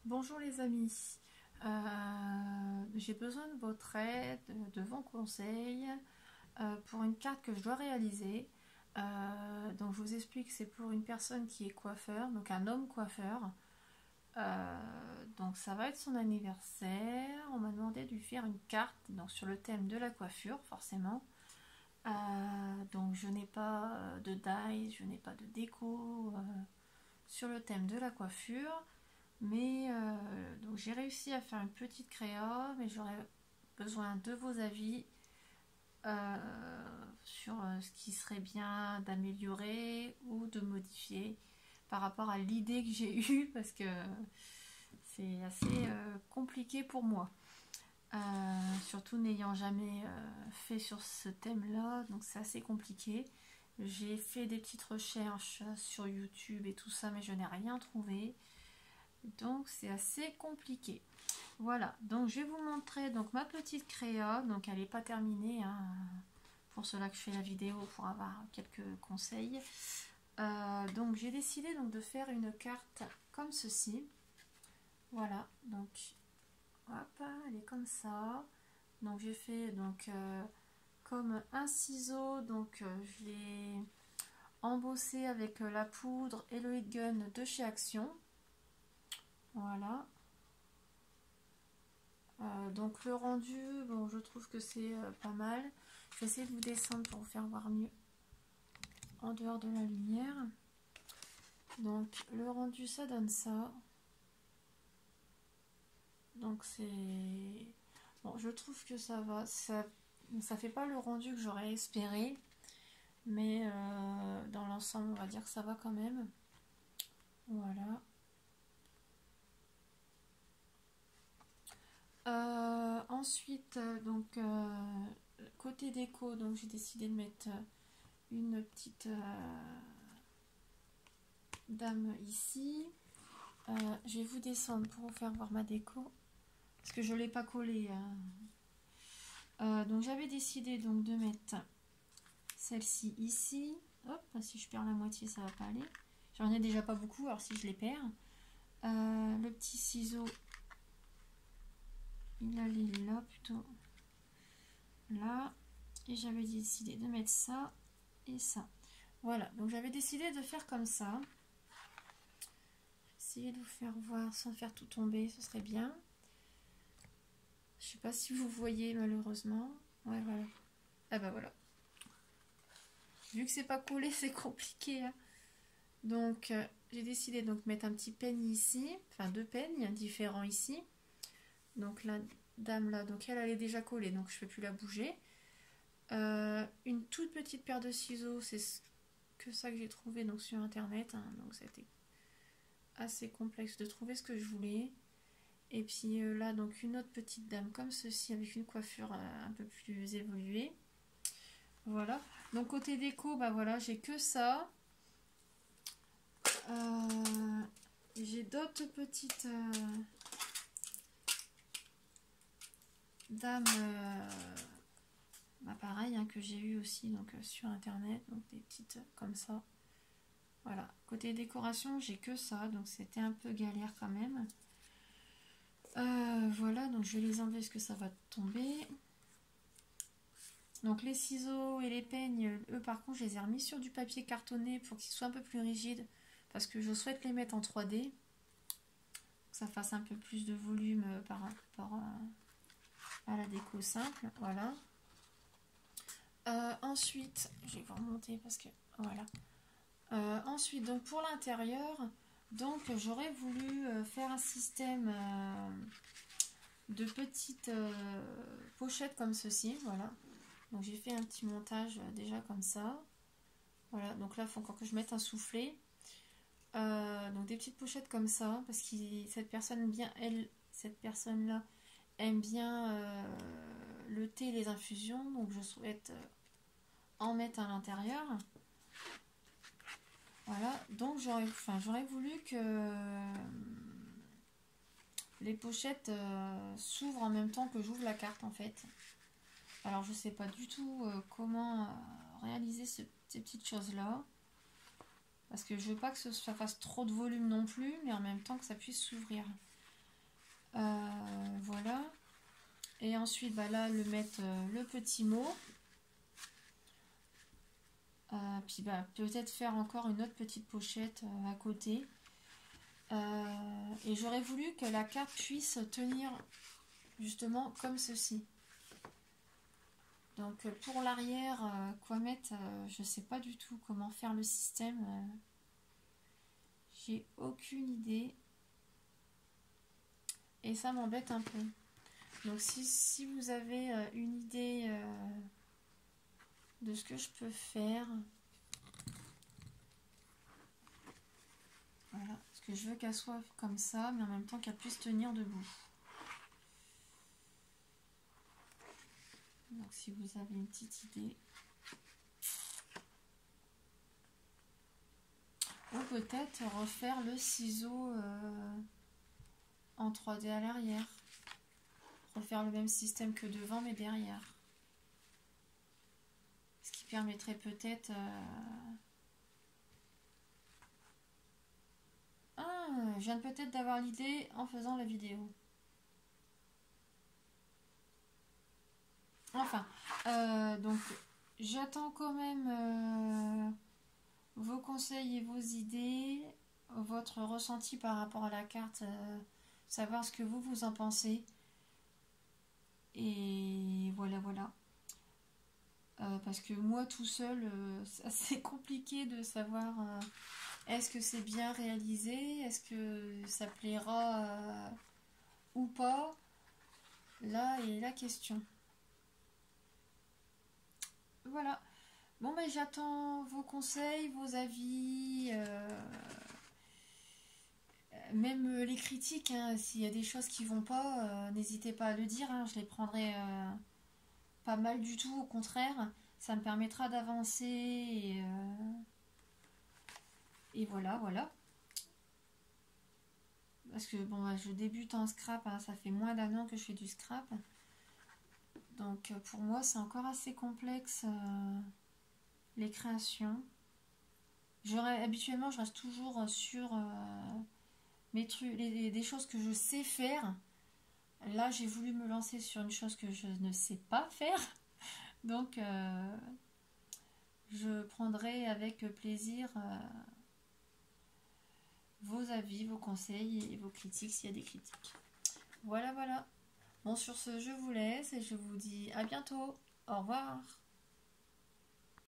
Bonjour les amis, j'ai besoin de votre aide, de vos conseils pour une carte que je dois réaliser. Donc je vous explique, c'est pour une personne qui est coiffeur, donc un homme coiffeur. Donc ça va être son anniversaire. On m'a demandé de lui faire une carte donc sur le thème de la coiffure, forcément. Donc je n'ai pas de dies, je n'ai pas de déco sur le thème de la coiffure. Mais donc j'ai réussi à faire une petite créa, mais j'aurais besoin de vos avis sur ce qui serait bien d'améliorer ou de modifier par rapport à l'idée que j'ai eue, parce que c'est assez compliqué pour moi. Surtout n'ayant jamais fait sur ce thème-là, donc c'est assez compliqué. J'ai fait des petites recherches sur YouTube et tout ça, mais je n'ai rien trouvé. Donc c'est assez compliqué. Voilà, donc je vais vous montrer donc ma petite créa. Donc elle n'est pas terminée, hein, pour cela que je fais la vidéo, pour avoir quelques conseils. Donc j'ai décidé donc de faire une carte comme ceci. Voilà, donc hop, elle est comme ça. Donc j'ai fait donc comme un ciseau, donc je l'ai embossé avec la poudre et le heat gun de chez Action. Voilà. Donc le rendu, bon, je trouve que c'est pas mal. Je vais essayer de vous descendre pour vous faire voir mieux en dehors de la lumière. Donc le rendu, ça donne ça. Donc c'est... Bon, je trouve que ça va. Ça fait pas le rendu que j'aurais espéré. Mais dans l'ensemble, on va dire que ça va quand même. Voilà. Ensuite, donc côté déco, donc j'ai décidé de mettre une petite dame ici. Je vais vous descendre pour vous faire voir ma déco, parce que je ne l'ai pas collée. Donc j'avais décidé donc de mettre celle-ci ici. Hop, si je perds la moitié, ça va pas aller. J'en ai déjà pas beaucoup, alors si je les perds. Le petit ciseau, il allait là plutôt. Là. Et j'avais décidé de mettre ça et ça. Voilà, donc j'avais décidé de faire comme ça. Essayer de vous faire voir sans faire tout tomber, ce serait bien. Je sais pas si vous voyez, malheureusement. Ouais, voilà. Ah bah voilà. Vu que c'est pas collé, c'est compliqué, hein. Donc j'ai décidé de mettre un petit peigne ici, enfin deux peignes différents ici. Donc la dame là, donc elle est déjà collée, donc je ne peux plus la bouger. Une toute petite paire de ciseaux, c'est que ça que j'ai trouvé donc sur internet, hein. Donc c'était assez complexe de trouver ce que je voulais. Et puis là, donc une autre petite dame comme ceci, avec une coiffure un peu plus évoluée. Voilà. Donc côté déco, bah voilà, j'ai que ça. J'ai d'autres petites dames, bah pareil, hein, que j'ai eu aussi donc sur internet, donc des petites comme ça. Voilà. Côté décoration, j'ai que ça, donc c'était un peu galère quand même. Voilà, donc je vais les enlever parce que ça va tomber. Donc les ciseaux et les peignes, eux par contre, je les ai remis sur du papier cartonné pour qu'ils soient un peu plus rigides, parce que je souhaite les mettre en 3D, que ça fasse un peu plus de volume par rapport à la déco simple. Voilà. Ensuite, je vais vous remonter parce que voilà. Ensuite, donc pour l'intérieur, donc j'aurais voulu faire un système de petites pochettes comme ceci. Voilà. Donc j'ai fait un petit montage déjà comme ça. Voilà, donc là il faut encore que je mette un soufflet. Donc des petites pochettes comme ça, parce que cette personne-là aime bien le thé et les infusions, donc je souhaite en mettre à l'intérieur. Voilà, donc j'aurais voulu que les pochettes s'ouvrent en même temps que j'ouvre la carte en fait. Alors je sais pas du tout comment réaliser ces petites choses là, parce que je veux pas que ça fasse trop de volume non plus, mais en même temps que ça puisse s'ouvrir. Voilà. Et ensuite, bah là, le mettre le petit mot. Puis bah, peut-être faire encore une autre petite pochette à côté. Et j'aurais voulu que la carte puisse tenir justement comme ceci. Donc pour l'arrière, quoi mettre, je sais pas du tout comment faire le système. J'ai aucune idée. Et ça m'embête un peu. Donc si vous avez une idée de ce que je peux faire. Voilà, parce que je veux qu'elle soit comme ça, mais en même temps qu'elle puisse tenir debout. Donc si vous avez une petite idée. Ou peut-être refaire le ciseau en 3D à l'arrière. Refaire le même système que devant, mais derrière. Ce qui permettrait peut-être... Ah, je viens peut-être d'avoir l'idée en faisant la vidéo. Enfin, donc j'attends quand même vos conseils et vos idées, votre ressenti par rapport à la carte, savoir ce que vous en pensez. Et voilà, voilà. Parce que moi tout seul, c'est assez compliqué de savoir est-ce que c'est bien réalisé, est-ce que ça plaira ou pas. Là est la question. Voilà. Bon, ben j'attends vos conseils, vos avis, même les critiques. Hein, s'il y a des choses qui vont pas, n'hésitez pas à le dire. Hein, je les prendrai pas mal du tout, au contraire. Ça me permettra d'avancer et voilà, voilà. Parce que bon, ben, je débute en scrap, hein, ça fait moins d'1 an que je fais du scrap. Donc pour moi, c'est encore assez complexe. Les créations. Habituellement, je reste toujours sur mes trucs, des choses que je sais faire. Là, j'ai voulu me lancer sur une chose que je ne sais pas faire. Donc, je prendrai avec plaisir vos avis, vos conseils et vos critiques s'il y a des critiques. Voilà, voilà. Bon, sur ce, je vous laisse et je vous dis à bientôt. Au revoir.